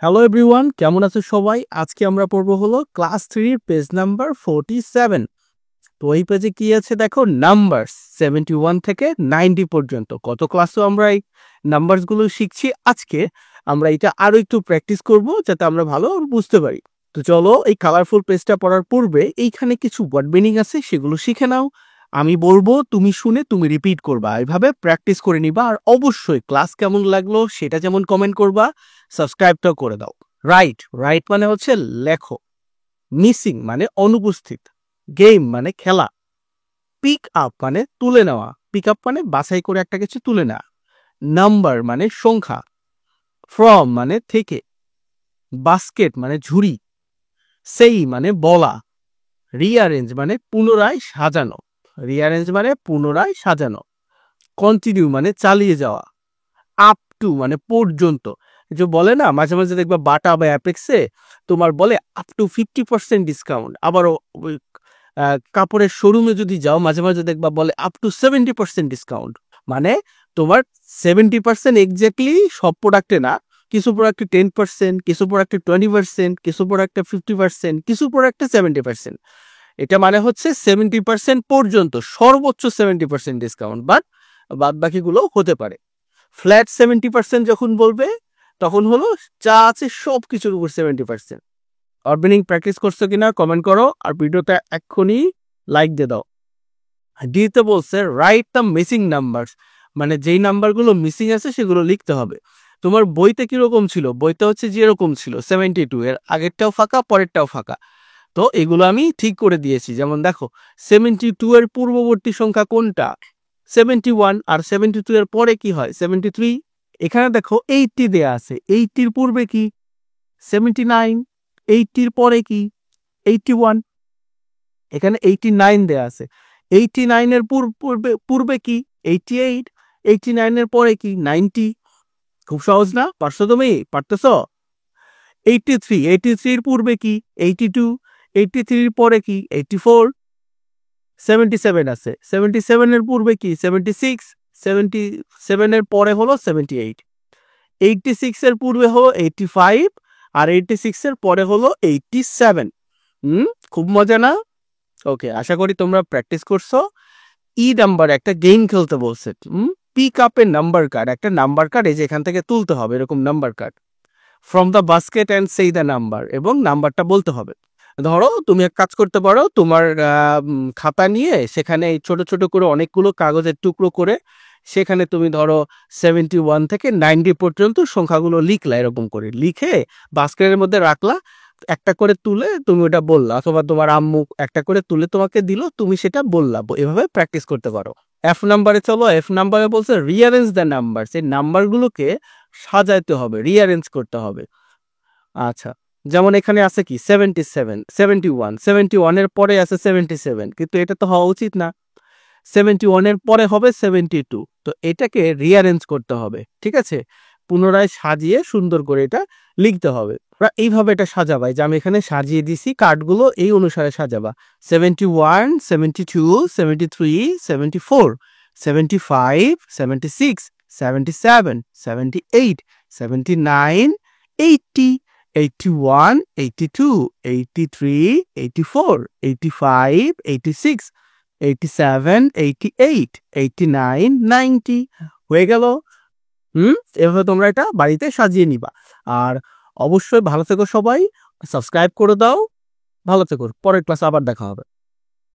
Hello everyone, কেমন আছো সবাই? আজকে আমরা পড়বো হলো ক্লাস 3 পেজ নাম্বার 47। তো এই পেজে কি আছে দেখো, নাম্বারস 71 থেকে 90 পর্যন্ত কত ক্লাসও আমরা এই নাম্বারসগুলো শিখছি। আজকে আমরা এটা আরো একটু প্র্যাকটিস করব যাতে আমরা ভালো বুঝতে পারি। তো চলো, এই কালারফুল পেজটা পড়ার পূর্বে এইখানে কিছু ওয়ার্ড মিনিং আছে, সেগুলো শিখে নাও। আমি বলবো, তুমি শুনে তুমি রিপিট করবা, এইভাবে প্র্যাকটিস করে নিবা। আর অবশ্যই ক্লাস কেমন লাগলো সেটা যেমন কমেন্ট করবা, সাবস্ক্রাইবটাও করে দাও। রাইট রাইট মানে হচ্ছে লেখো, মিসিং মানে অনুপস্থিত, গেম মানে খেলা, পিক আপ মানে তুলে নেওয়া, পিক আপ মানে বাছাই করে একটা কিছু তুলে নেওয়া, নাম্বার মানে সংখ্যা, ফ্রম মানে থেকে, বাস্কেট মানে ঝুড়ি, সেই মানে বলা, রিঅ্যারেঞ্জ মানে পুনরায় সাজানো, রিঅ্যারেঞ্জ মানে পুনরায় সাজানো, কন্টিনিউ মানে চালিয়ে যাওয়া, আপ টু মানে পর্যন্ত। যে বলে না, মাঝে মাঝে দেখবা বাটা বা অ্যাপেক্সে তোমার বলে আপ টু 50% ডিসকাউন্ট। আবারও ওই কাপড়ের শোরুমে যদি যাও, মাঝে মাঝে দেখবা বলে আপ টু 70% ডিসকাউন্ট। মানে তোমার 70% এক্স্যাক্টলি সব প্রোডাক্টে না, কিছু প্রোডাক্টে 10%, কিছু প্রোডাক্টে 20%, কিছু প্রোডাক্টে 50%, কিছু প্রোডাক্টে 70%। এটা মানে হচ্ছে 70% পর্যন্ত, সর্বোচ্চ 70% ডিসকাউন্ট, বাট বাদ বাকিগুলো হতে পারে। ফ্ল্যাট 70% যখন বলবে তখন হলো যা আছে সব কিছুর উপর 70%। অর্বিনিং প্র্যাকটিস করছো কিনা কমেন্ট করো, আর ভিডিওটা এক্ষুনি লাইক দিয়ে দাও। ডিতে বলছে রাইট দ্য মিসিং নাম্বারস, মানে যেই নাম্বারগুলো মিসিং আছে সেগুলো লিখতে হবে। তোমার বইতে কিরকম ছিল? বইতে হচ্ছে যেরকম ছিল 72, এর আগেরটাও ফাঁকা পরেরটাও ফাঁকা। তো এগুলো আমি ঠিক করে দিয়েছি। যেমন দেখো, 72 এর পূর্ববর্তী সংখ্যা কোনটা? 71। আর 72 এর পরে কি হয়? 73। এখানে দেখো 80 দেয়া আছে, 80 পূর্বে কি? 79। 80 পরে কি? 81। এখানে 89 দেয়া আছে, 89 এর পূর্বে পূর্বে কি? 88। 89 এর পরে কি? 90। খুব সহজ না? পারছো? তুমি পারতেছ? 83, 83 এর পূর্বে কি? 82। 83 এর পরে কি? 84। 77 আছে, 77 এর পূর্বে কি? 76। 77 এর পরে হলো 78। 86 এর পূর্বে হলো 85, আর 86 এর পরে হলো 87। খুব মজা না? ওকে, আশা করি তোমরা প্র্যাকটিস করছো। ই নাম্বার একটা গেম খেলতে বলছে। পিক আপ এর নাম্বার কার্ড, একটা নাম্বার কার্ড এই যে এখান থেকে তুলতে হবে, এরকম number card, from the basket and সেই দ্য নাম্বার, এবং নাম্বারটা বলতে হবে। ধরো তুমি এক কাজ করতে পারো, তোমার খাতা নিয়ে সেখানে ছোট ছোট করে অনেকগুলো কাগজের টুকরো করে সেখানে তুমি ধরো 71 থেকে 90 পর্যন্ত সংখ্যাগুলো লিখলা, এরকম করে লিখে বাস্কেটের মধ্যে রাখলা, একটা করে তুলে তুমি ওটা বললা, অথবা তোমার আম্মু একটা করে তুলে তোমাকে দিল, তুমি সেটা বললা। এভাবে প্র্যাকটিস করতে পারো। এফ নাম্বারে চলো। এফ নাম্বারে বলছে রিঅ্যারেঞ্জ দ্য নাম্বার, সেই নাম্বারগুলোকে সাজাইতে হবে, রিঅ্যারেঞ্জ করতে হবে। আচ্ছা, যেমন এখানে আছে কি 77, 71, 71 এর পরে আছে 77, কিন্তু এটা তো হওয়া উচিত না। 71 এর পরে হবে 72, তো এটাকে রিঅ্যারেঞ্জ করতে হবে। ঠিক আছে, পুনরায় সাজিয়ে সুন্দর করে এটা লিখতে হবে। এইভাবে এটা সাজাবা, যে আমি এখানে সাজিয়ে দিছি কার্ডগুলো, এই অনুসারে সাজাবা। 71, 72, 73, 74, 75, 76, 77, 78, 79, 80, 81, 82, 83, 84, 85, 86, 87, 88, 89, 90 হয়ে গেল। এভাবে তোমরা এটা বাড়িতে সাজিয়ে নিবা। আর অবশ্যই ভালো থেকো সবাই, সাবস্ক্রাইব করে দাও। ভালো থেকো, পরের ক্লাসে আবার দেখা হবে।